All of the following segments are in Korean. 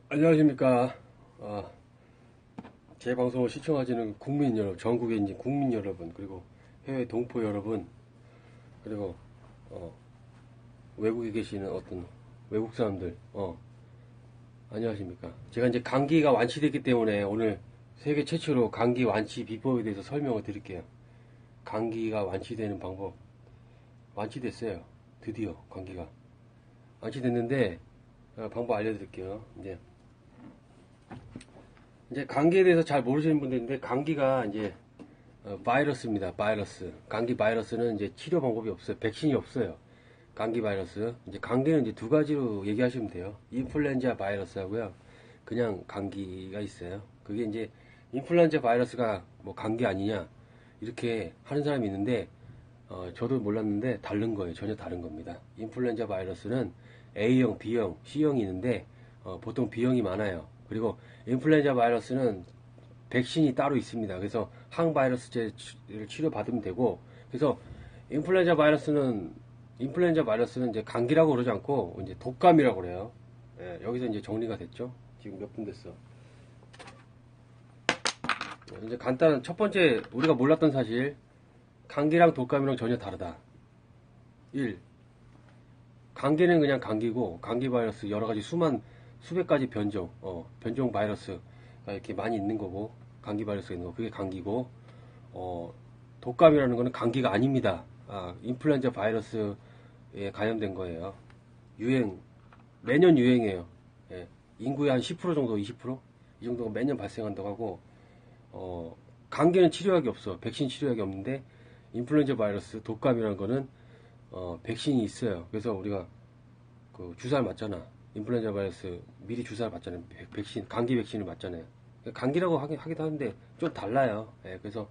안녕하십니까. 제 방송을 시청하시는 국민 여러분, 전국에 있는 국민 여러분, 그리고 해외 동포 여러분, 그리고, 외국에 계시는 어떤 외국 사람들, 안녕하십니까. 제가 이제 감기가 완치됐기 때문에 오늘 세계 최초로 감기 완치 비법에 대해서 설명을 드릴게요. 감기가 완치되는 방법. 완치됐어요. 드디어 감기가. 완치됐는데, 방법 알려드릴게요. 이제 감기에 대해서 잘 모르시는 분들인데 감기가 이제 바이러스입니다. 바이러스. 감기 바이러스는 이제 치료 방법이 없어요. 백신이 없어요. 감기 바이러스. 이제 감기는 이제 두 가지로 얘기하시면 돼요. 인플루엔자 바이러스하고요. 그냥 감기가 있어요. 그게 이제 인플루엔자 바이러스가 뭐 감기 아니냐 이렇게 하는 사람이 있는데 저도 몰랐는데 다른 거예요. 전혀 다른 겁니다. 인플루엔자 바이러스는 A형, B형, C형이 있는데 보통 B형이 많아요. 그리고 인플루엔자 바이러스는 백신이 따로 있습니다. 그래서 항바이러스제를 치료받으면 되고, 그래서 인플루엔자 바이러스는 이제 감기라고 그러지 않고 이제 독감이라고 그래요. 예, 여기서 이제 정리가 됐죠. 지금 몇 분 됐어. 이제 간단한 첫 번째 우리가 몰랐던 사실, 감기랑 독감이랑 전혀 다르다. 1. 감기는 그냥 감기고, 감기 바이러스 여러 가지 수백 가지 변종 바이러스가 이렇게 많이 있는 거고, 감기 바이러스가 있는 거, 그게 감기고, 독감이라는 거는 감기가 아닙니다. 인플루엔자 바이러스에 감염된 거예요. 매년 유행해요. 예, 인구의 한 10% 정도, 20%? 이 정도가 매년 발생한다고 하고, 감기는 치료약이 없어. 백신 치료약이 없는데, 인플루엔자 바이러스, 독감이라는 거는, 백신이 있어요. 그래서 우리가 그 주사를 맞잖아. 인플루엔자 바이러스 미리 주사를 맞잖아요. 백신, 감기 백신을 맞잖아요. 감기라고 하기도 하는데 좀 달라요. 예, 그래서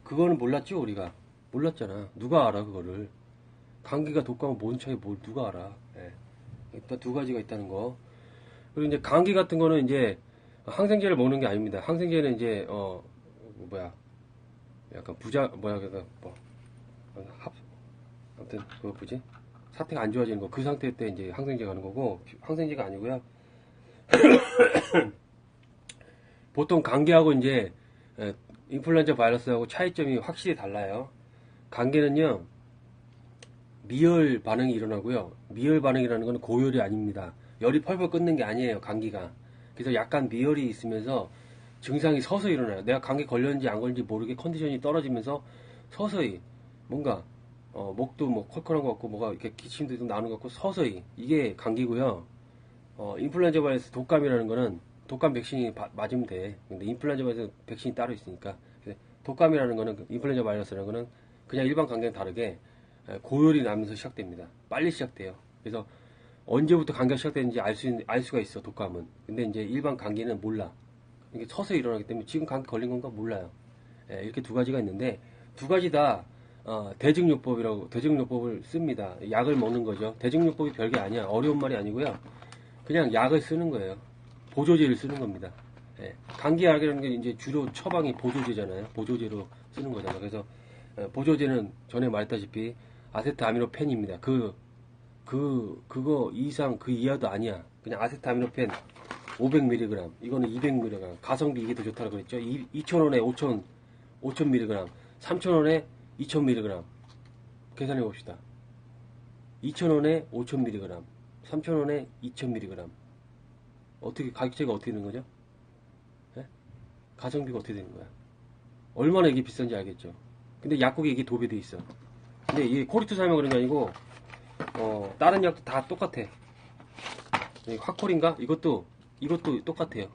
그거는 몰랐죠, 우리가. 몰랐잖아. 누가 알아, 그거를. 감기가 독감은 뭔 차이, 뭘 누가 알아. 예. 일단 두 가지가 있다는 거. 그리고 이제 감기 같은 거는 이제 항생제를 먹는 게 아닙니다. 항생제는 이제, 약간 아무튼, 그거 뭐지? 사태가 안 좋아지는 거. 그 상태 때 이제 항생제가 하는 거고, 항생제가 아니고요. 보통 감기하고 이제 인플루엔자 바이러스하고 차이점이 확실히 달라요. 감기는요, 미열 반응이 일어나고요. 미열 반응이라는 건 고열이 아닙니다. 열이 펄펄 끓는 게 아니에요, 감기가. 그래서 약간 미열이 있으면서 증상이 서서히 일어나요. 내가 감기 걸렸는지 안 걸렸는지 모르게 컨디션이 떨어지면서 서서히 뭔가 목도 뭐 컬컬한 것 같고 뭐가 이렇게 기침도 좀 나는 것 같고 서서히 이게 감기고요. 인플루엔자 바이러스 독감이라는 거는 독감 백신이 맞으면 돼. 근데 인플루엔자 바이러스 백신이 따로 있으니까. 독감이라는 거는 인플루엔자 바이러스라는 거는 그냥 일반 감기랑 다르게 고열이 나면서 시작됩니다. 빨리 시작돼요. 그래서 언제부터 감기가 시작되는지 알 수가 있어, 독감은. 근데 이제 일반 감기는 몰라. 이게 서서히 일어나기 때문에 지금 감기 걸린 건가 몰라요. 이렇게 두 가지가 있는데 두 가지 다 대증요법을 씁니다. 약을 먹는 거죠. 대증요법이 별게 아니야. 어려운 말이 아니고요. 그냥 약을 쓰는 거예요. 보조제를 쓰는 겁니다. 감기약이라는 게 이제 주로 처방이 보조제잖아요. 보조제로 쓰는 거잖아요. 그래서 보조제는 전에 말했다시피 아세트아미노펜입니다. 그거 이상 그 이하도 아니야. 그냥 아세트아미노펜 500mg. 이거는 200mg. 가성비 이게 더 좋다고 그랬죠. 2,000원에 5,000mg. 3,000원에 2,000mg. 계산해 봅시다. 2,000원에 5,000mg. 3,000원에 2,000mg. 어떻게, 가격대가 어떻게 되는 거죠? 예? 가성비가 어떻게 되는 거야? 얼마나 이게 비싼지 알겠죠? 근데 약국에 이게 도배돼 있어. 근데 이게 코리투 사면 그런 게 아니고, 다른 약도 다 똑같아. 화콜인가? 이것도 똑같아요.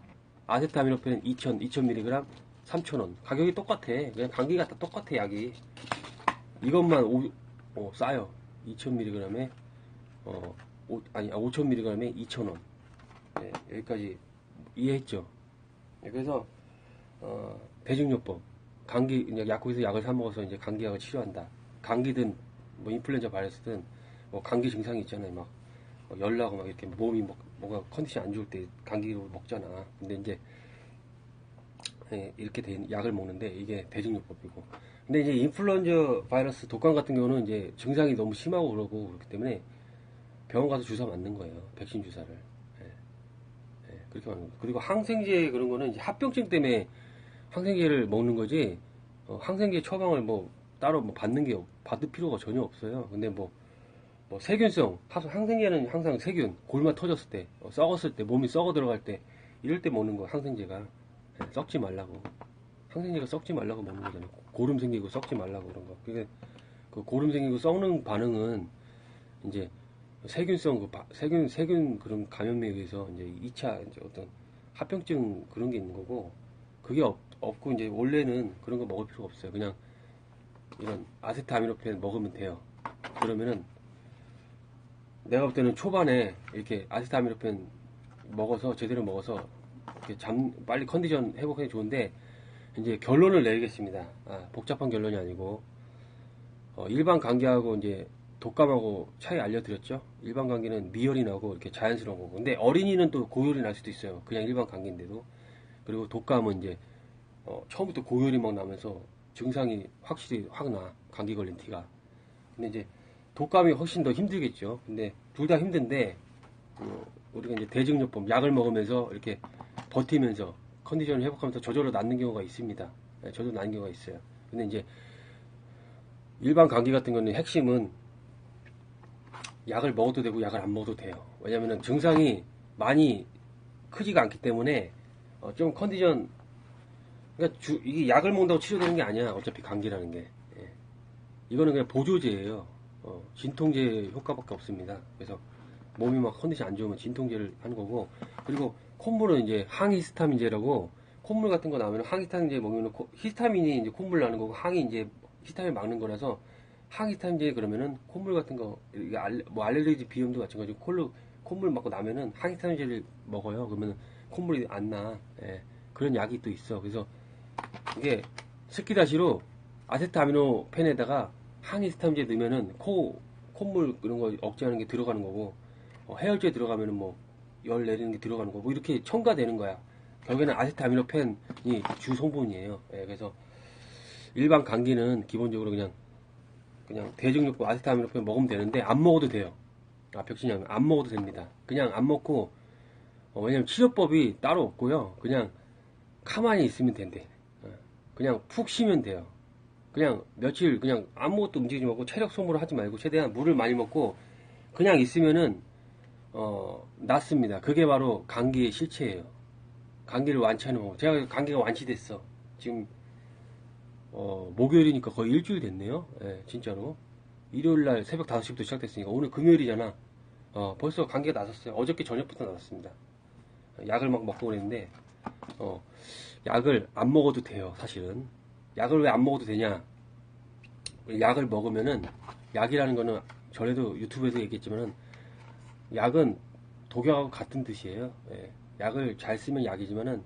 아세트아미노펜 2,000mg 3,000원. 가격이 똑같아. 그냥 감기가 다 똑같아, 약이. 이것만 싸요. 2,000mg에 5,000mg에 2,000원. 네, 여기까지 이해했죠? 네, 그래서 대증요법. 감기 약국에서 약을 사 먹어서 이제 감기약을 치료한다. 감기든 뭐 인플루엔자 바이러스든 뭐 감기 증상이 있잖아요. 막 열나고 막 이렇게 몸이 뭔가 컨디션 안 좋을 때 감기로 먹잖아. 근데 이제 이렇게 된 약을 먹는데 이게 대증요법이고. 근데 이제 인플루엔자 바이러스 독감 같은 경우는 이제 증상이 너무 심하고 그러기 때문에 병원 가서 주사 맞는 거예요. 백신 주사를. 예, 그렇게 맞는 거예요. 그리고 항생제 그런 거는 이제 합병증 때문에 항생제를 먹는 거지, 항생제 처방을 뭐 따로 뭐 받을 필요가 전혀 없어요. 근데 뭐 세균성, 항생제는 항상 세균, 골마 터졌을 때, 썩었을 때, 몸이 썩어 들어갈 때, 이럴 때 먹는 거, 항생제가. 썩지 말라고. 항생제가 썩지 말라고 먹는 거잖아요. 고름 생기고 썩지 말라고 그런 거. 그 고름 생기고 썩는 반응은 이제 세균성, 세균 그런 감염에 의해서 이제 2차 이제 어떤 합병증 그런 게 있는 거고, 그게 없고 이제 원래는 그런 거 먹을 필요가 없어요. 그냥 이런 아세트아미노펜 먹으면 돼요. 그러면은 내가 볼 때는 초반에 이렇게 아세트아미노펜 먹어서 제대로 먹어서 이렇게 빨리 컨디션 회복하기 좋은데, 이제 결론을 내리겠습니다. 복잡한 결론이 아니고, 일반 감기하고 이제 독감하고 차이 알려드렸죠. 일반 감기는 미열이 나고 이렇게 자연스러운 거고, 근데 어린이는 또 고열이 날 수도 있어요. 그냥 일반 감기인데도. 그리고 독감은 이제 처음부터 고열이 막 나면서 증상이 확실히 확 나. 감기 걸린 티가. 근데 이제 독감이 훨씬 더 힘들겠죠. 근데 둘 다 힘든데, 우리가 이제 대증요법 약을 먹으면서 이렇게 버티면서 컨디션을 회복하면서 저절로 낫는 경우가 있습니다. 저절로 낫는 경우가 있어요. 근데 이제 일반 감기 같은 경우는 핵심은 약을 먹어도 되고 약을 안 먹어도 돼요. 왜냐면은 증상이 많이 크지가 않기 때문에 좀 컨디션, 그러니까 이게 약을 먹는다고 치료되는 게 아니야. 어차피 감기라는 게. 이거는 그냥 보조제예요. 진통제 효과밖에 없습니다. 그래서 몸이 막 컨디션 안 좋으면 진통제를 하는 거고, 그리고 콧물은 이제 항히스타민제라고, 콧물 같은 거 나오면 항히스타민제 먹으면 히스타민이 이제 콧물 나는 거고, 항이 이제 히스타민 막는 거라서 항히스타민제. 그러면은 콧물 같은 거, 뭐 알레르기 비염도 마찬가지고, 콧물 맞고 나면은 항히스타민제를 먹어요. 그러면 콧물이 안 나. 그런 약이 또 있어. 그래서 이게 스키다시로 아세트아미노펜에다가 항히스타민제 넣으면은 콧물 이런 거 억제하는 게 들어가는 거고, 해열제 들어가면은 뭐 열 내리는 게 들어가는 거고, 뭐 이렇게 첨가되는 거야. 결국에는 아세트아미노펜이 주 성분이에요. 그래서 일반 감기는 기본적으로 그냥 대증요법 아세트아미노펜 먹으면 되는데, 안 먹어도 돼요. 백신약 안 먹어도 됩니다. 그냥 안 먹고, 왜냐면 치료법이 따로 없고요. 그냥 가만히 있으면 된대. 그냥 푹 쉬면 돼요. 그냥 며칠 그냥 아무것도 움직이지 말고 체력 소모를 하지 말고 최대한 물을 많이 먹고 그냥 있으면은 낫습니다. 그게 바로 감기의 실체예요. 감기를 완치하는 방법. 제가 감기가 완치됐어. 지금 목요일이니까 거의 일주일 됐네요. 진짜로. 일요일날 새벽 5시부터 시작됐으니까 오늘 금요일이잖아. 벌써 감기가 나섰어요. 어저께 저녁부터 나섰습니다. 약을 막 먹고 그랬는데, 약을 안 먹어도 돼요. 사실은 약을 왜 안 먹어도 되냐? 약을 먹으면은, 약이라는 거는 전에도 유튜브에서 얘기했지만은, 약은 독약하고 같은 뜻이에요. 약을 잘 쓰면 약이지만은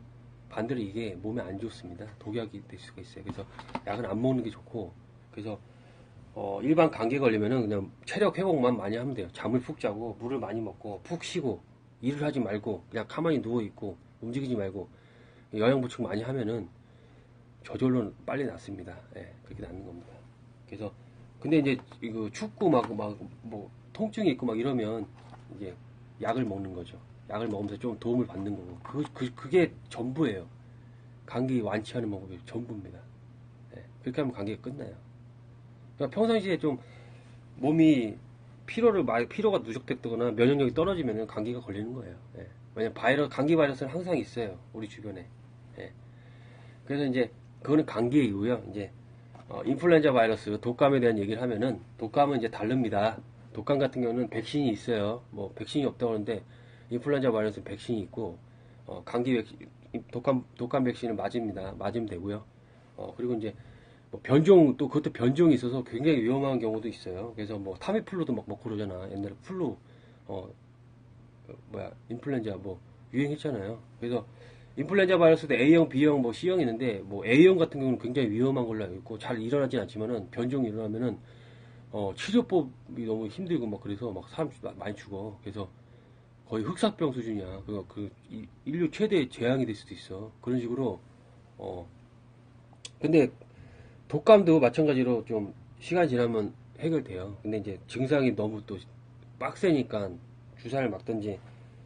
반대로 이게 몸에 안 좋습니다. 독약이 될 수가 있어요. 그래서 약은 안 먹는 게 좋고, 그래서 일반 감기 걸리면은 그냥 체력 회복만 많이 하면 돼요. 잠을 푹 자고 물을 많이 먹고 푹 쉬고 일을 하지 말고 그냥 가만히 누워 있고 움직이지 말고 영양 보충 많이 하면은 저절로 빨리 낫습니다. 그렇게 낫는 겁니다. 그래서 근데 이제 이거 춥고 막 뭐 통증이 있고 막 이러면 이제 약을 먹는 거죠. 약을 먹으면서 좀 도움을 받는 거고, 그게 전부예요. 감기 완치하는 방법이 전부입니다. 그렇게 하면 감기가 끝나요. 그러니까 평상시에 좀 몸이 피로가 누적됐거나 면역력이 떨어지면 감기가 걸리는 거예요. 왜냐면 감기 바이러스는 항상 있어요. 우리 주변에. 그래서 이제 그거는 감기이고요. 이제 인플루엔자 바이러스, 독감에 대한 얘기를 하면은, 독감은 이제 다릅니다. 독감 같은 경우는 백신이 있어요. 뭐 백신이 없다고 하는데 인플루엔자 바이러스는 백신이 있고, 감기 백신, 독감 백신은 맞으면 되고요. 그리고 이제 뭐 또 그것도 변종이 있어서 굉장히 위험한 경우도 있어요. 그래서 뭐 타미플루도 막 먹고 그러잖아. 옛날에 플루, 인플루엔자 뭐 유행했잖아요. 그래서 인플루엔자 바이러스도 A형, B형, 뭐 C형이 있는데, 뭐 A형 같은 경우는 굉장히 위험한 걸로 알고 있고, 잘 일어나진 않지만은 변종이 일어나면은 치료법이 너무 힘들고 막 그래서 막 사람 많이 죽어. 그래서 거의 흑사병 수준이야. 인류 최대 재앙이 될 수도 있어. 그런 식으로. 근데 독감도 마찬가지로 좀 시간 지나면 해결돼요. 근데 이제 증상이 너무 또 빡세니까 주사를 맞든지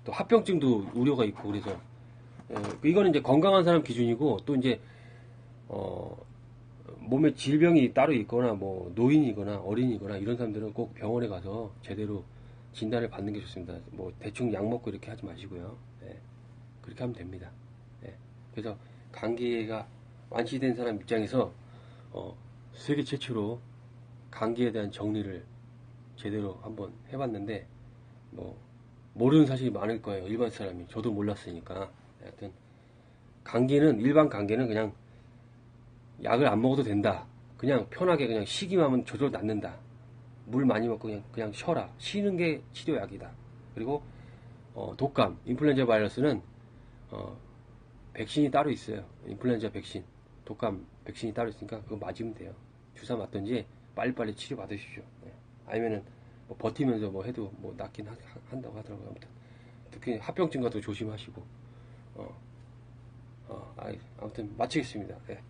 또 합병증도 우려가 있고 그래서 이거는 이제 건강한 사람 기준이고 또 이제 몸에 질병이 따로 있거나 뭐 노인이거나 어린이거나 이런 사람들은 꼭 병원에 가서 제대로 진단을 받는 게 좋습니다. 뭐 대충 약 먹고 이렇게 하지 마시고요. 예, 그렇게 하면 됩니다. 예, 그래서 감기가 완치된 사람 입장에서 세계 최초로 감기에 대한 정리를 제대로 한번 해봤는데 뭐 모르는 사실이 많을 거예요. 일반 사람이 저도 몰랐으니까. 하여튼 감기는 일반 감기는 그냥 약을 안 먹어도 된다. 그냥 편하게 그냥 쉬기만 하면 저절로 낫는다. 물 많이 먹고 그냥 쉬어라. 쉬는 게 치료약이다. 그리고 독감, 인플루엔자 바이러스는 백신이 따로 있어요. 인플루엔자 백신, 독감 백신이 따로 있으니까 그거 맞으면 돼요. 주사 맞든지 빨리빨리 치료 받으십시오. 네. 아니면은 뭐 버티면서 뭐 해도 뭐 낫긴 한다고 하더라고요. 아무튼 특히 합병증 같은 거 조심하시고 아무튼 마치겠습니다. 네.